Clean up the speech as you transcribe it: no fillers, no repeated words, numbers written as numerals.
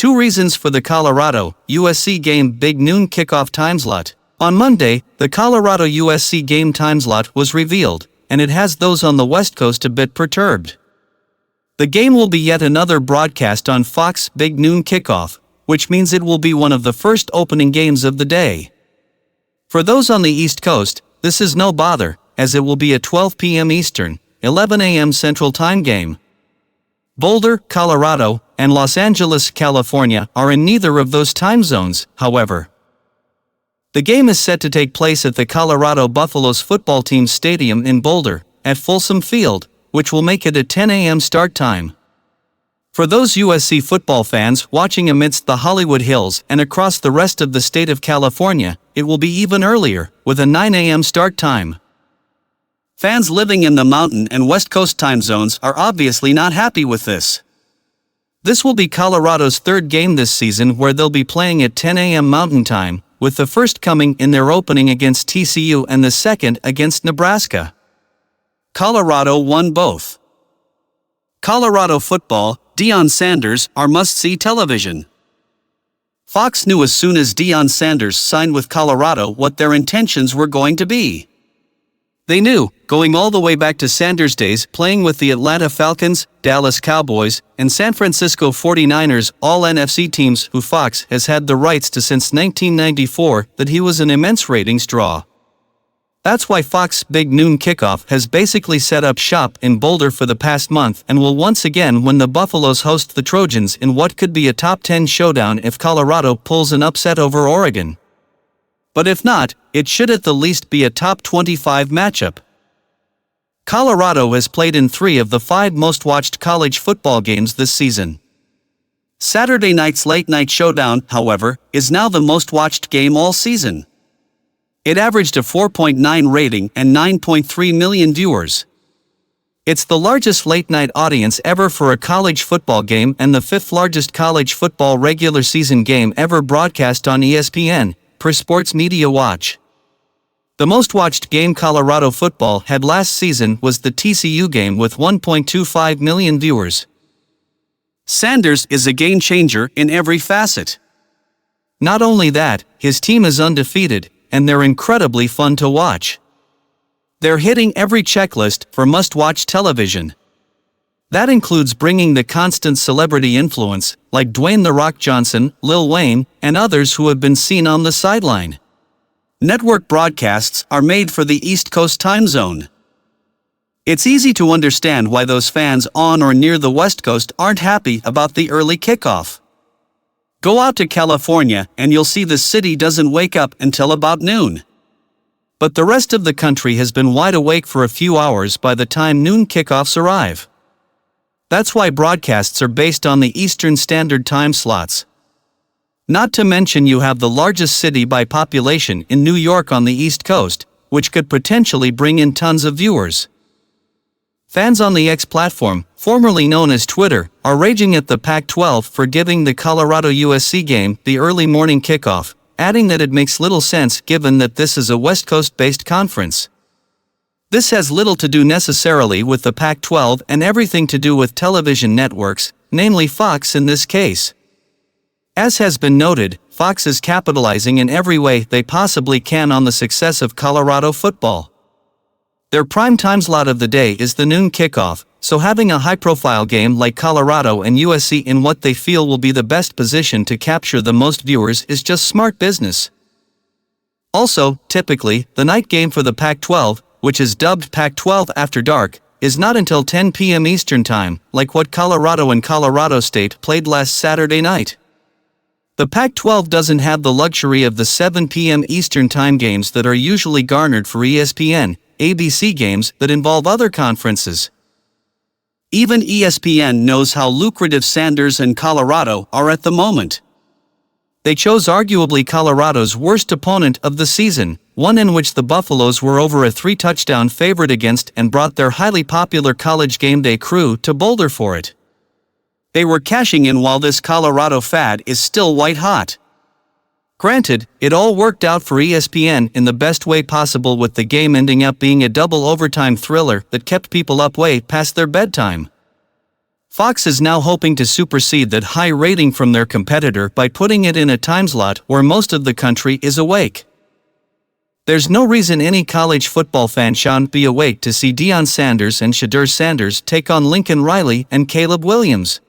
2 reasons for the Colorado-USC game Big Noon Kickoff timeslot. On Monday, the Colorado-USC game timeslot was revealed, and it has those on the West Coast a bit perturbed. The game will be yet another broadcast on Fox Big Noon Kickoff, which means it will be one of the first opening games of the day. For those on the East Coast, this is no bother, as it will be a 12 p.m. Eastern, 11 a.m. Central Time game. Boulder, Colorado, and Los Angeles, California are in neither of those time zones, however. The game is set to take place at the Colorado Buffaloes football team stadium in Boulder, at Folsom Field, which will make it a 10 a.m. start time. For those USC football fans watching amidst the Hollywood Hills and across the rest of the state of California, it will be even earlier, with a 9 a.m. start time. Fans living in the Mountain and West Coast time zones are obviously not happy with this. This will be Colorado's third game this season where they'll be playing at 10 a.m. Mountain Time, with the first coming in their opening against TCU and the second against Nebraska. Colorado won both. Colorado football, Deion Sanders, are must-see television. Fox knew as soon as Deion Sanders signed with Colorado what their intentions were going to be. They knew, going all the way back to Sanders' days playing with the Atlanta Falcons, Dallas Cowboys, and San Francisco 49ers, all NFC teams who Fox has had the rights to since 1994, that he was an immense ratings draw. That's why Fox Big Noon Kickoff has basically set up shop in Boulder for the past month and will once again when the Buffaloes host the Trojans in what could be a top 10 showdown if Colorado pulls an upset over Oregon. But if not, it should at the least be a top 25 matchup. Colorado has played in 3 of the 5 most watched college football games this season. Saturday night's late-night showdown, however, is now the most watched game all season. It averaged a 4.9 rating and 9.3 million viewers. It's the largest late-night audience ever for a college football game and the 5th largest college football regular season game ever broadcast on ESPN, per Sports Media Watch. The most watched game Colorado football had last season was the TCU game with 1.25 million viewers. Sanders is a game changer in every facet. Not only that, his team is undefeated, and they're incredibly fun to watch. They're hitting every checklist for must-watch television. That includes bringing the constant celebrity influence, like Dwayne "The Rock" Johnson, Lil Wayne, and others who have been seen on the sideline. Network broadcasts are made for the East Coast time zone. It's easy to understand why those fans on or near the West Coast aren't happy about the early kickoff. Go out to California and you'll see the city doesn't wake up until about noon. But the rest of the country has been wide awake for a few hours by the time noon kickoffs arrive. That's why broadcasts are based on the Eastern Standard Time slots. Not to mention you have the largest city by population in New York on the East Coast, which could potentially bring in tons of viewers. Fans on the X platform, formerly known as Twitter, are raging at the Pac-12 for giving the Colorado-USC game the early morning kickoff, adding that it makes little sense given that this is a West Coast-based conference. This has little to do necessarily with the Pac-12 and everything to do with television networks, namely Fox in this case. As has been noted, Fox is capitalizing in every way they possibly can on the success of Colorado football. Their prime time slot of the day is the noon kickoff, so having a high-profile game like Colorado and USC in what they feel will be the best position to capture the most viewers is just smart business. Also, typically, the night game for the Pac-12, which is dubbed Pac-12 After Dark, is not until 10 p.m. Eastern Time, like what Colorado and Colorado State played last Saturday night. The Pac-12 doesn't have the luxury of the 7 p.m. Eastern Time games that are usually garnered for ESPN, ABC games that involve other conferences. Even ESPN knows how lucrative Sanders and Colorado are at the moment. They chose arguably Colorado's worst opponent of the season, one in which the Buffaloes were over a 3-touchdown favorite against and brought their highly popular College Game Day crew to Boulder for it. They were cashing in while this Colorado fad is still white hot. Granted, it all worked out for ESPN in the best way possible, with the game ending up being a double overtime thriller that kept people up way past their bedtime. Fox is now hoping to supersede that high rating from their competitor by putting it in a timeslot where most of the country is awake. There's no reason any college football fan shan't be awake to see Deion Sanders and Shedeur Sanders take on Lincoln Riley and Caleb Williams.